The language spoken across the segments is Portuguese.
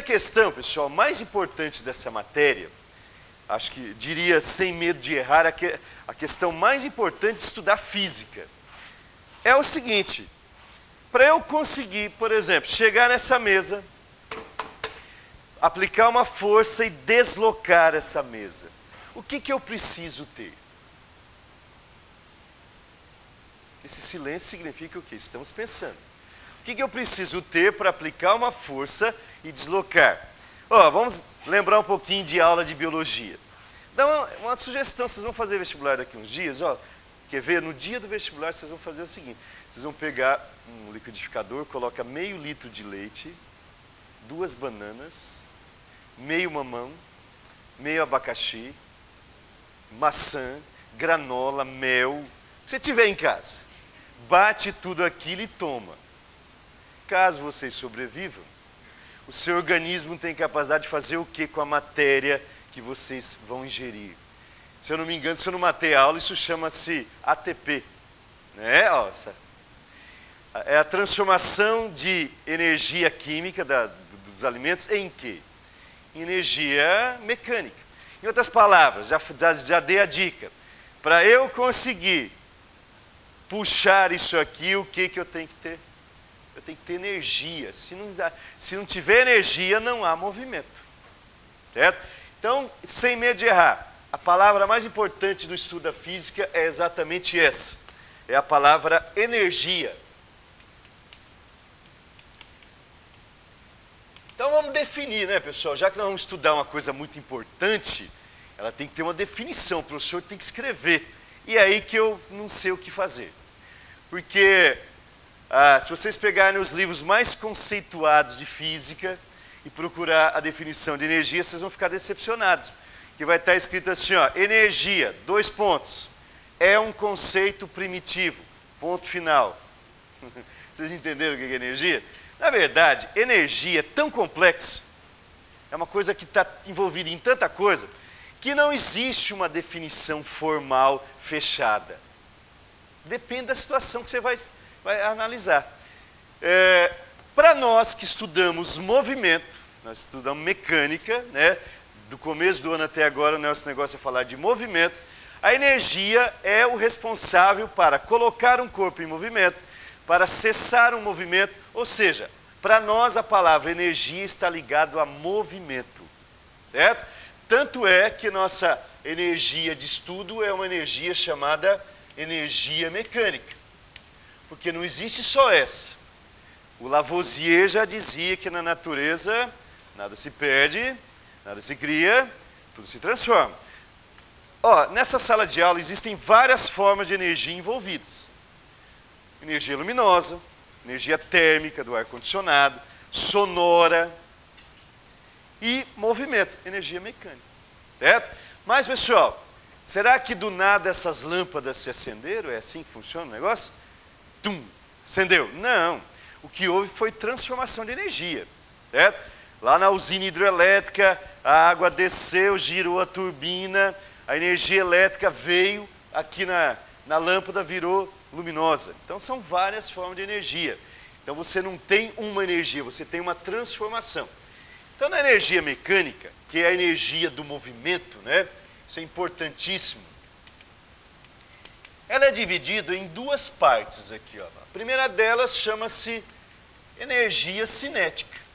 questão, pessoal, mais importante dessa matéria, acho que diria sem medo de errar, a questão mais importante de estudar física é o seguinte: para eu conseguir, por exemplo, chegar nessa mesa, aplicar uma força e deslocar essa mesa, o que eu preciso ter? Esse silêncio significa o quê? Estamos pensando. O que eu preciso ter para aplicar uma força e deslocar? Vamos lembrar um pouquinho de aula de biologia. Dá uma sugestão, vocês vão fazer vestibular daqui uns dias, quer ver? No dia do vestibular vocês vão fazer o seguinte: vocês vão pegar um liquidificador, coloca meio litro de leite, 2 bananas, meio mamão, meio abacaxi, maçã, granola, mel, o que você tiver em casa. Bate tudo aquilo e toma. Caso vocês sobrevivam, o seu organismo tem capacidade de fazer o que com a matéria que vocês vão ingerir? Se eu não me engano, se eu não matei a aula, isso chama-se ATP. Né? É a transformação de energia química dos alimentos em quê? Energia mecânica. Em outras palavras, já dei a dica. Para eu conseguir puxar isso aqui, o que eu tenho que ter? Eu tenho que ter energia. Se não tiver energia, não há movimento. Certo? Então, sem medo de errar, a palavra mais importante do estudo da física é exatamente essa. É a palavra energia. Então vamos definir, né, pessoal? Já que nós vamos estudar uma coisa muito importante, ela tem que ter uma definição, o professor tem que escrever. E é aí que eu não sei o que fazer. Porque se vocês pegarem os livros mais conceituados de física e procurar a definição de energia, vocês vão ficar decepcionados. Que vai estar escrito assim, energia, 2 pontos, é um conceito primitivo, ponto final. Vocês entenderam o que é energia? Na verdade, energia é tão complexo, é uma coisa que está envolvida em tanta coisa, que não existe uma definição formal fechada. Depende da situação que você vai analisar. Para nós que estudamos movimento, nós estudamos mecânica, né? Do começo do ano até agora, o nosso negócio é falar de movimento. A energia é o responsável para colocar um corpo em movimento, para cessar um movimento, ou seja, para nós a palavra energia está ligada a movimento, certo? Tanto é que nossa energia de estudo é uma energia chamada energia mecânica, porque não existe só essa. O Lavoisier já dizia que na natureza nada se perde, nada se cria, tudo se transforma. Nessa sala de aula existem várias formas de energia envolvidas. Energia luminosa, energia térmica do ar-condicionado, sonora e movimento, energia mecânica, certo? Mas, pessoal, será que do nada essas lâmpadas se acenderam? É assim que funciona o negócio? Tum, acendeu? Não. O que houve foi transformação de energia, certo? Lá na usina hidrelétrica, a água desceu, girou a turbina, a energia elétrica veio aqui na lâmpada, virou luminosa. Então são várias formas de energia. Então você não tem uma energia, você tem uma transformação. Então na energia mecânica, que é a energia do movimento, né? Isso é importantíssimo. Ela é dividida em 2 partes aqui. A primeira delas chama-se energia cinética.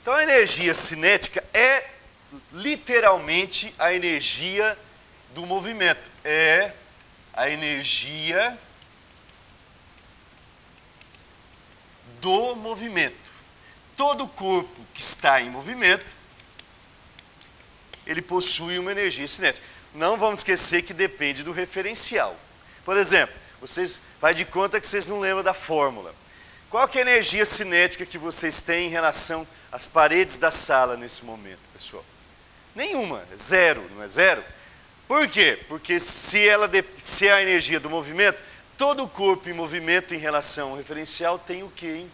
Então a energia cinética é literalmente a energia do movimento. É a energia do movimento. Todo corpo que está em movimento, ele possui uma energia cinética. Não vamos esquecer que depende do referencial. Por exemplo, vocês faz de conta que vocês não lembram da fórmula. Qual que é a energia cinética que vocês têm em relação às paredes da sala nesse momento, pessoal? Nenhuma, é zero, não é zero? Por quê? Porque se é a energia do movimento, todo o corpo em movimento em relação ao referencial tem o quê, hein?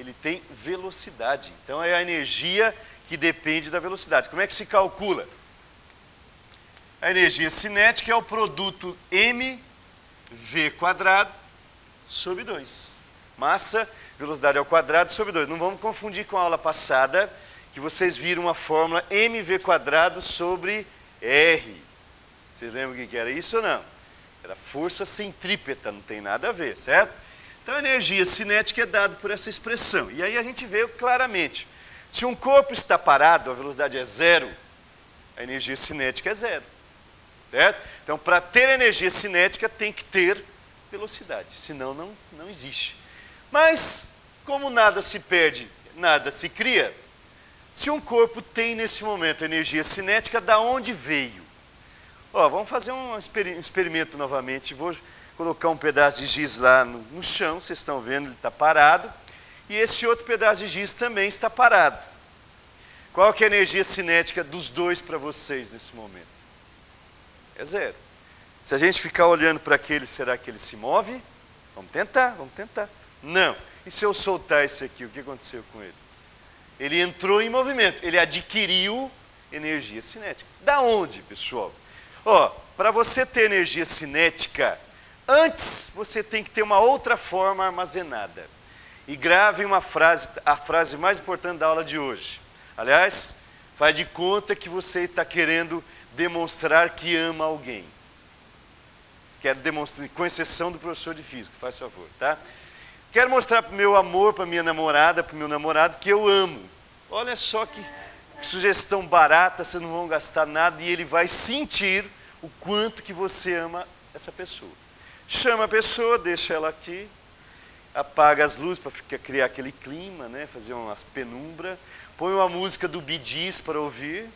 ele tem velocidade. Então é a energia que depende da velocidade. Como é que se calcula? A energia cinética é o produto mv² sobre 2. Massa, velocidade ao quadrado sobre 2. Não vamos confundir com a aula passada, que vocês viram a fórmula mv² sobre R. Vocês lembram o que era isso ou não? Era força centrípeta, não tem nada a ver, certo? Então a energia cinética é dada por essa expressão. E aí a gente vê claramente. Se um corpo está parado, a velocidade é zero, a energia cinética é zero. Certo? Então, para ter energia cinética, tem que ter velocidade, senão não existe. Mas, como nada se perde, nada se cria, se um corpo tem nesse momento energia cinética, da onde veio? Ó, vamos fazer um experimento novamente. Vou colocar um pedaço de giz lá no chão, vocês estão vendo, ele está parado. E esse outro pedaço de giz também está parado. Qual que é a energia cinética dos dois para vocês nesse momento? É zero. Se a gente ficar olhando para aquele, será que ele se move? Vamos tentar, vamos tentar. Não. E se eu soltar esse aqui, o que aconteceu com ele? Ele entrou em movimento, ele adquiriu energia cinética. Da onde, pessoal? Ó, para você ter energia cinética, antes você tem que ter uma outra forma armazenada. E gravem uma frase, a frase mais importante da aula de hoje. Aliás, faz de conta que você está querendo demonstrar que ama alguém. Quero demonstrar, com exceção do professor de física, faz favor, tá? Quero mostrar para o meu amor, para minha namorada, para o meu namorado, que eu amo. Olha só que sugestão barata, vocês não vão gastar nada e ele vai sentir o quanto que você ama essa pessoa. Chama a pessoa, deixa ela aqui, apaga as luzes para criar aquele clima, né? Fazer umas penumbras, põe uma música do Bee Gees para ouvir,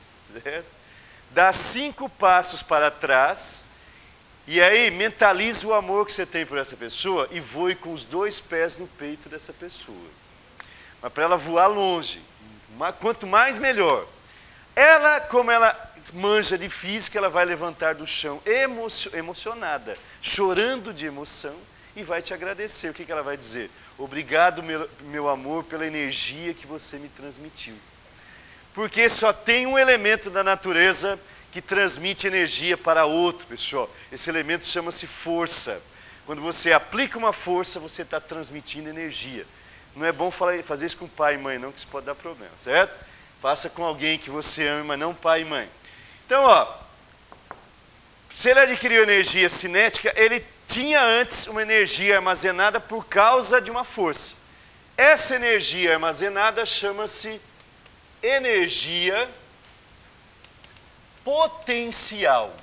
certo? Dá 5 passos para trás e aí mentaliza o amor que você tem por essa pessoa e voe com os 2 pés no peito dessa pessoa. Mas para ela voar longe, quanto mais melhor. Ela, como ela manja de física, ela vai levantar do chão emocionada, chorando de emoção e vai te agradecer. O que ela vai dizer? Obrigado, meu amor, pela energia que você me transmitiu. Porque só tem um elemento da natureza que transmite energia para outro, pessoal. Esse elemento chama-se força. Quando você aplica uma força, você está transmitindo energia. Não é bom fazer isso com pai e mãe, não, que isso pode dar problema, certo? Faça com alguém que você ama, mas não pai e mãe. Então, ó, se ele adquiriu energia cinética, ele tinha antes uma energia armazenada por causa de uma força. Essa energia armazenada chama-se energia potencial.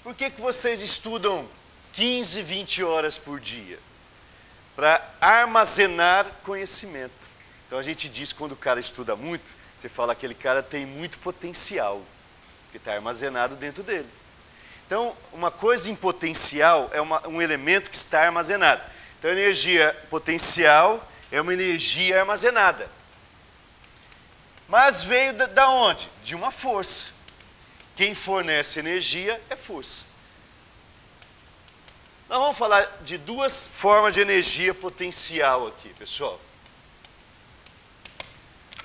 Por que vocês estudam 15, 20 horas por dia? Para armazenar conhecimento. Então a gente diz, quando o cara estuda muito, você fala que aquele cara tem muito potencial, que está armazenado dentro dele. Então, uma coisa em potencial é um elemento que está armazenado. Então, energia potencial é uma energia armazenada. Mas veio da onde? De uma força. Quem fornece energia é força. Nós vamos falar de 2 formas de energia potencial aqui, pessoal.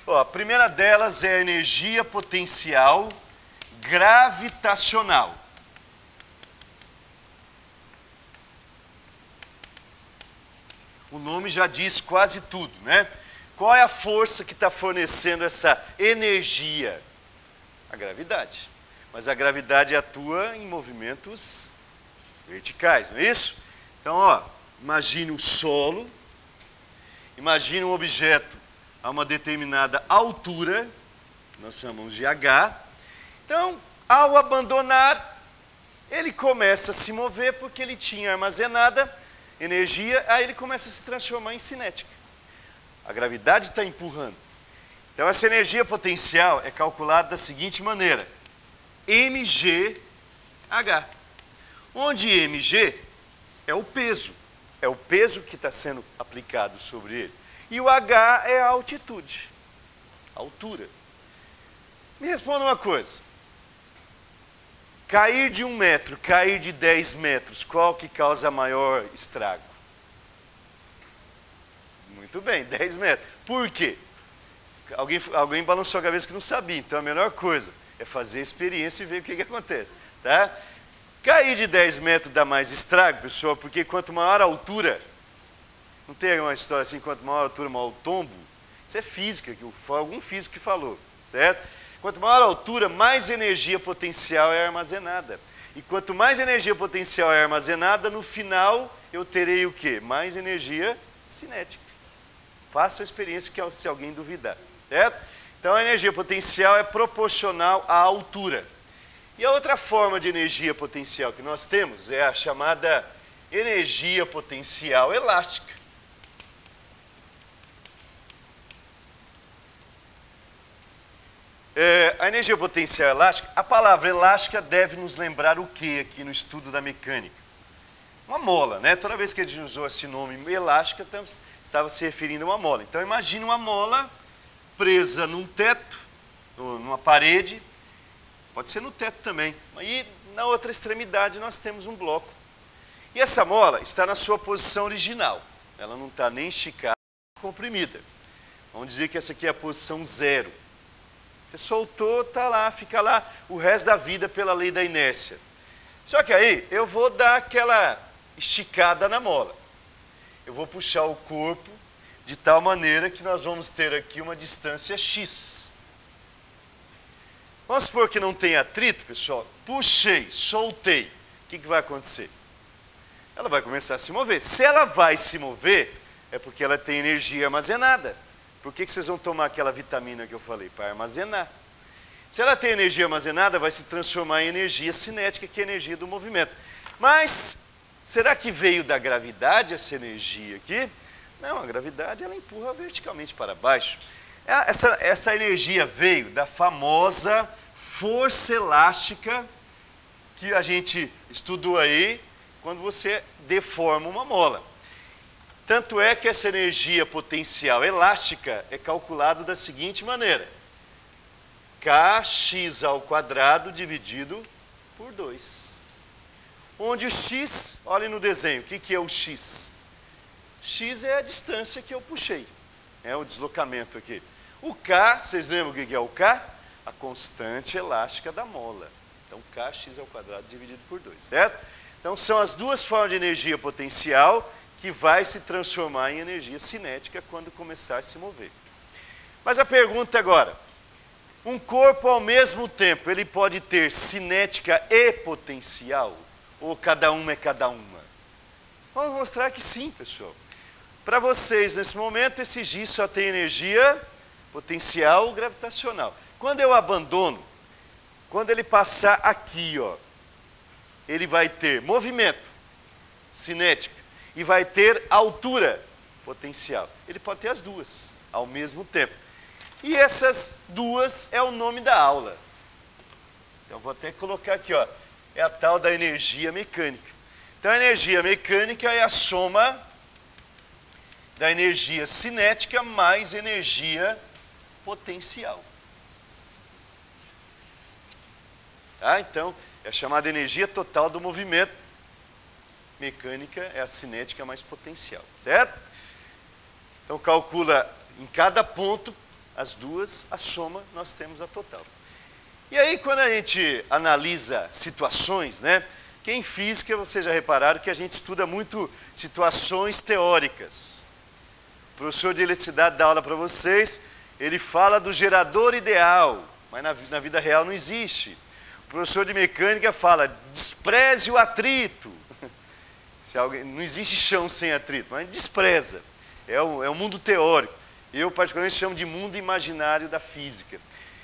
Ó, a primeira delas é a energia potencial gravitacional. O nome já diz quase tudo, né? Qual é a força que está fornecendo essa energia? A gravidade. Mas a gravidade atua em movimentos verticais, não é isso? Então, ó, imagine um solo, imagine um objeto a uma determinada altura, nós chamamos de H. Então, ao abandonar, ele começa a se mover porque ele tinha armazenada energia, aí ele começa a se transformar em cinética. A gravidade está empurrando. Então, essa energia potencial é calculada da seguinte maneira: mgh, onde mg é o peso que está sendo aplicado sobre ele. E o h é a altitude, a altura. Me responda uma coisa. Cair de 1 metro, cair de 10 metros, qual que causa maior estrago? Muito bem, 10 metros. Por quê? Alguém balançou a cabeça que não sabia, então a melhor coisa é fazer a experiência e ver o que acontece, tá? Cair de 10 metros dá mais estrago, pessoal, porque quanto maior a altura, não tem uma história assim, quanto maior a altura, maior o tombo? Isso é física, foi algum físico que falou, certo? Quanto maior a altura, mais energia potencial é armazenada. E quanto mais energia potencial é armazenada, no final eu terei o quê? Mais energia cinética. Faça a experiência se alguém duvidar, certo? Então a energia potencial é proporcional à altura. E a outra forma de energia potencial que nós temos é a chamada energia potencial elástica. A energia potencial elástica, a palavra elástica deve nos lembrar o que aqui no estudo da mecânica? Uma mola, né? Toda vez que a gente usou esse nome elástica, estava se referindo a uma mola. Então imagine uma mola presa num teto, numa parede, pode ser no teto também. E na outra extremidade nós temos um bloco. E essa mola está na sua posição original. Ela não está nem esticada nem comprimida. Vamos dizer que essa aqui é a posição 0. Você soltou, está lá, fica lá o resto da vida pela lei da inércia. Só que aí eu vou dar aquela esticada na mola. Eu vou puxar o corpo de tal maneira que nós vamos ter aqui uma distância x. Vamos supor que não tem atrito, pessoal. Puxei, soltei. O que vai acontecer? Ela vai começar a se mover. Se ela vai se mover, é porque ela tem energia armazenada. Por que vocês vão tomar aquela vitamina que eu falei? Para armazenar. Se ela tem energia armazenada, vai se transformar em energia cinética, que é a energia do movimento. Mas, será que veio da gravidade essa energia aqui? Não, a gravidade ela empurra verticalmente para baixo. Essa energia veio da famosa força elástica que a gente estudou aí quando você deforma uma mola. Tanto é que essa energia potencial elástica é calculada da seguinte maneira: kx² dividido por 2. Onde o x, olhem no desenho, o que é o x? X é a distância que eu puxei, é o deslocamento aqui. O K, vocês lembram o que é o K? A constante elástica da mola. Então, kx² dividido por 2, certo? Então, são as duas formas de energia potencial que vai se transformar em energia cinética quando começar a se mover. Mas a pergunta agora, um corpo ao mesmo tempo, ele pode ter cinética e potencial? Ou cada uma é cada uma? Vamos mostrar que sim, pessoal. Para vocês, nesse momento, esse giz só tem energia potencial gravitacional. Quando eu abandono, quando ele passar aqui, ó, ele vai ter movimento, cinética, e vai ter altura potencial. Ele pode ter as duas ao mesmo tempo. E essas duas é o nome da aula. Então, vou até colocar aqui, ó, é a tal da energia mecânica. Então, a energia mecânica é a soma da energia cinética mais energia potencial. Tá? Então, é a chamada energia total do movimento. Mecânica é a cinética mais potencial, certo? Então, calcula em cada ponto as duas, a soma, nós temos a total. E aí, quando a gente analisa situações, né? Que em física, vocês já repararam que a gente estuda muito situações teóricas. O professor de eletricidade dá aula para vocês, ele fala do gerador ideal, mas na vida real não existe. O professor de mecânica fala, despreze o atrito. Não existe chão sem atrito, mas despreza. É um mundo teórico. Eu, particularmente, chamo de mundo imaginário da física.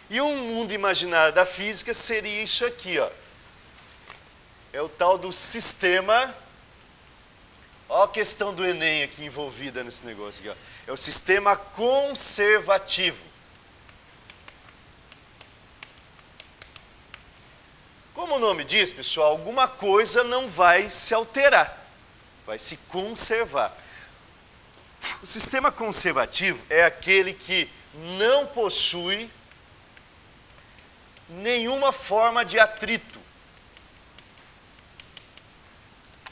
E um mundo imaginário da física seria isso aqui, ó. É o tal do sistema. Olha a questão do Enem aqui envolvida nesse negócio aqui, ó. É o sistema conservativo. Como o nome diz, pessoal, alguma coisa não vai se alterar, vai se conservar. O sistema conservativo é aquele que não possui nenhuma forma de atrito.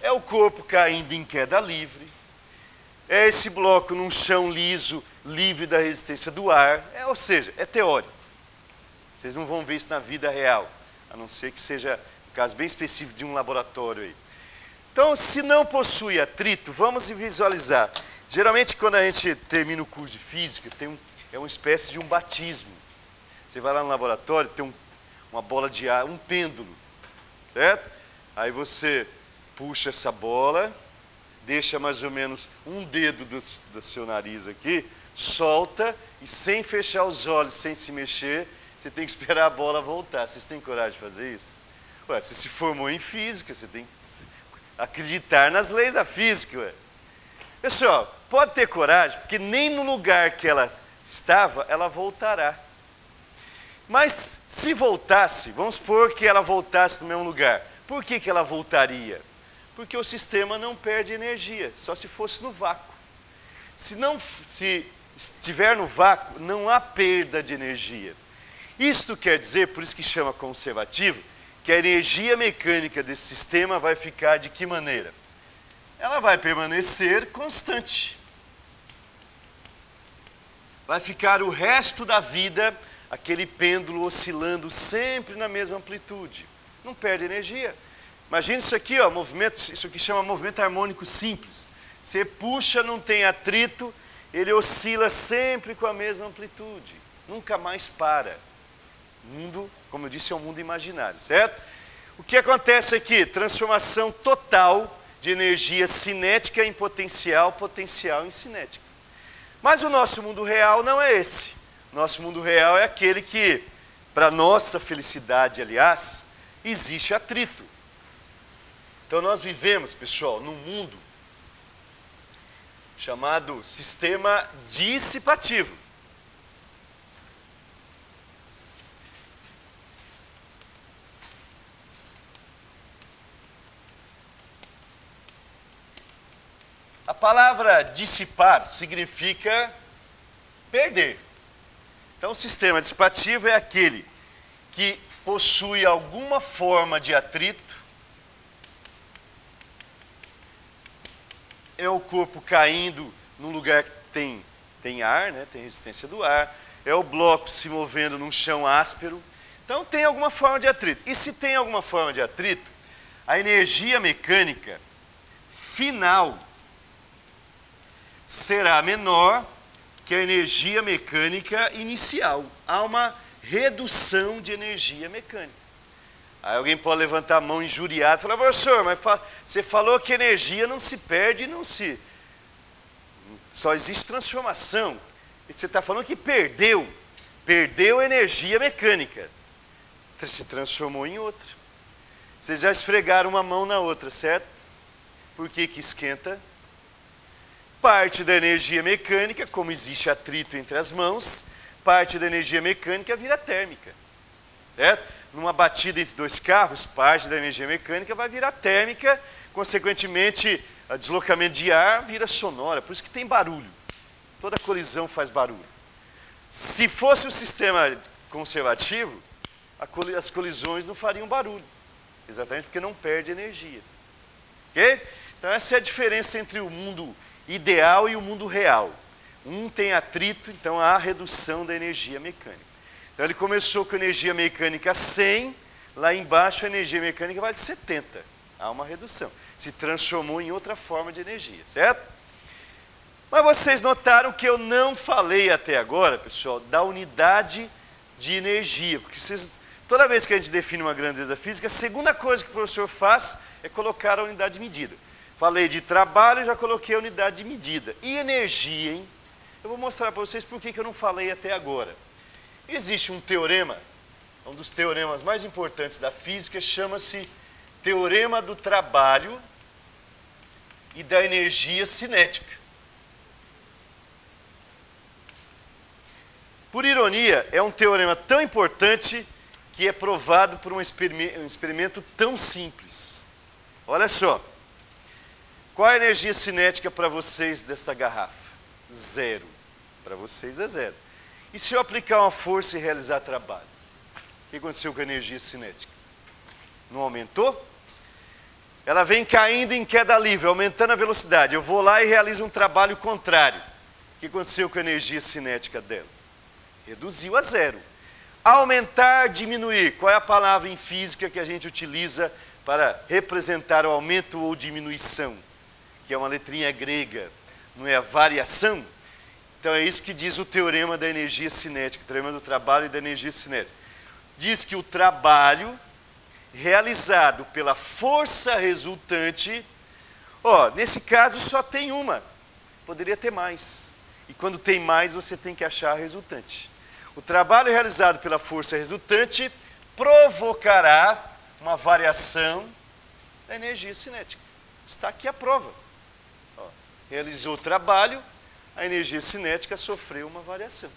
É o corpo caindo em queda livre, É esse bloco num chão liso, livre da resistência do ar, ou seja, é teórico. Vocês não vão ver isso na vida real, a não ser que seja um caso bem específico de um laboratório aí. Então, se não possui atrito, vamos visualizar. Geralmente, quando a gente termina o curso de física, é uma espécie de um batismo. Você vai lá no laboratório, tem uma bola de ar, um pêndulo, certo? Aí você puxa essa bola, deixa mais ou menos um dedo do seu nariz aqui, solta e sem fechar os olhos, sem se mexer, você tem que esperar a bola voltar. Vocês têm coragem de fazer isso? Ué, você se formou em física, você tem que acreditar nas leis da física. Ué. Pessoal, pode ter coragem, porque nem no lugar que ela estava, ela voltará. Mas se voltasse, vamos supor que ela voltasse no mesmo lugar. Por que ela voltaria? Porque o sistema não perde energia, só se fosse no vácuo. Se estiver no vácuo, não há perda de energia. Isto quer dizer, por isso que chama conservativo, que a energia mecânica desse sistema vai ficar de que maneira? Ela vai permanecer constante. Vai ficar o resto da vida aquele pêndulo oscilando sempre na mesma amplitude. Não perde energia. Imagina isso aqui, ó, isso aqui chama movimento harmônico simples. Você puxa, não tem atrito, ele oscila sempre com a mesma amplitude. Nunca mais para. O mundo, como eu disse, é um mundo imaginário, certo? O que acontece aqui? Transformação total de energia cinética em potencial, potencial em cinética. Mas o nosso mundo real não é esse. Nosso mundo real é aquele que, para nossa felicidade, aliás, existe atrito. Então nós vivemos, pessoal, num mundo chamado sistema dissipativo. A palavra dissipar significa perder. Então, o sistema dissipativo é aquele que possui alguma forma de atrito, é o corpo caindo num lugar que tem ar, né? Tem resistência do ar, é o bloco se movendo num chão áspero. Então, tem alguma forma de atrito. E se tem alguma forma de atrito, a energia mecânica final será menor que a energia mecânica inicial. Há uma redução de energia mecânica. Aí alguém pode levantar a mão injuriado e falar, professor, mas você falou que energia não se perde, só existe transformação. E você está falando que perdeu energia mecânica. Se transformou em outra. Vocês já esfregaram uma mão na outra, certo? Por que esquenta? Parte da energia mecânica, como existe atrito entre as mãos, parte da energia mecânica vira térmica. Certo? Numa batida entre dois carros, parte da energia mecânica vai virar térmica, consequentemente, o deslocamento de ar vira sonora, por isso que tem barulho. Toda colisão faz barulho. Se fosse um sistema conservativo, as colisões não fariam barulho, exatamente porque não perde energia. Ok? Então essa é a diferença entre o mundo ideal e o mundo real. Um tem atrito, então há redução da energia mecânica. Então ele começou com energia mecânica 100, lá embaixo a energia mecânica vale 70. Há uma redução. Se transformou em outra forma de energia, certo? Mas vocês notaram que eu não falei até agora, pessoal, da unidade de energia. Porque toda vez que a gente define uma grandeza física, a segunda coisa que o professor faz é colocar a unidade de medida. Falei de trabalho, já coloquei a unidade de medida. E energia, hein? Eu vou mostrar para vocês por que eu não falei até agora. Existe um teorema, um dos teoremas mais importantes da física, chama-se Teorema do Trabalho e da Energia Cinética. Por ironia, é um teorema tão importante que é provado por um experimento tão simples. Olha só. Qual a energia cinética para vocês desta garrafa? 0. Para vocês é 0. E se eu aplicar uma força e realizar trabalho? O que aconteceu com a energia cinética? Não aumentou? ela vem caindo em queda livre, aumentando a velocidade. Eu vou lá e realizo um trabalho contrário. O que aconteceu com a energia cinética dela? Reduziu a zero. Aumentar, diminuir. Qual é a palavra em física que a gente utiliza para representar o aumento ou diminuição? Que é uma letrinha grega, não é a variação? Então é isso que diz o teorema da energia cinética, o teorema do trabalho e da energia cinética. Diz que o trabalho realizado pela força resultante, nesse caso só tem uma, poderia ter mais. E quando tem mais, você tem que achar a resultante. O trabalho realizado pela força resultante provocará uma variação da energia cinética. Está aqui a prova. Realizou o trabalho, a energia cinética sofreu uma variação.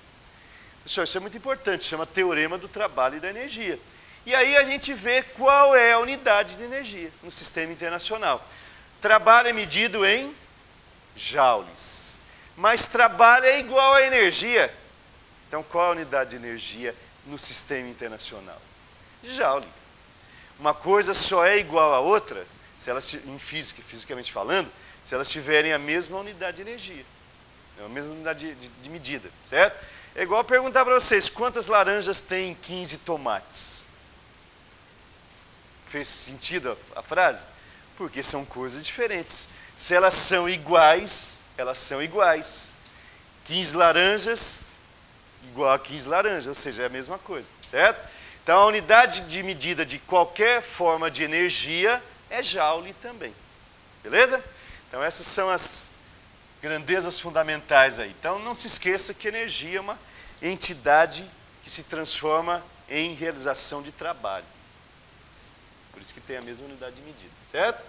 Pessoal, isso é muito importante, chama teorema do trabalho e da energia. E aí a gente vê qual é a unidade de energia no sistema internacional. Trabalho é medido em joules, mas trabalho é igual a energia. Então qual é a unidade de energia no sistema internacional? Joule. Uma coisa só é igual a outra, se elas, em física, fisicamente falando, se elas tiverem a mesma unidade de energia, a mesma unidade de medida, certo? É igual perguntar para vocês, quantas laranjas tem 15 tomates? Fez sentido a frase? Porque são coisas diferentes. Se elas são iguais, elas são iguais. 15 laranjas, igual a 15 laranjas, ou seja, é a mesma coisa, certo? Então a unidade de medida de qualquer forma de energia é joule também, beleza? Então essas são as grandezas fundamentais aí. Então não se esqueça que energia é uma entidade que se transforma em realização de trabalho. Por isso que tem a mesma unidade de medida, certo?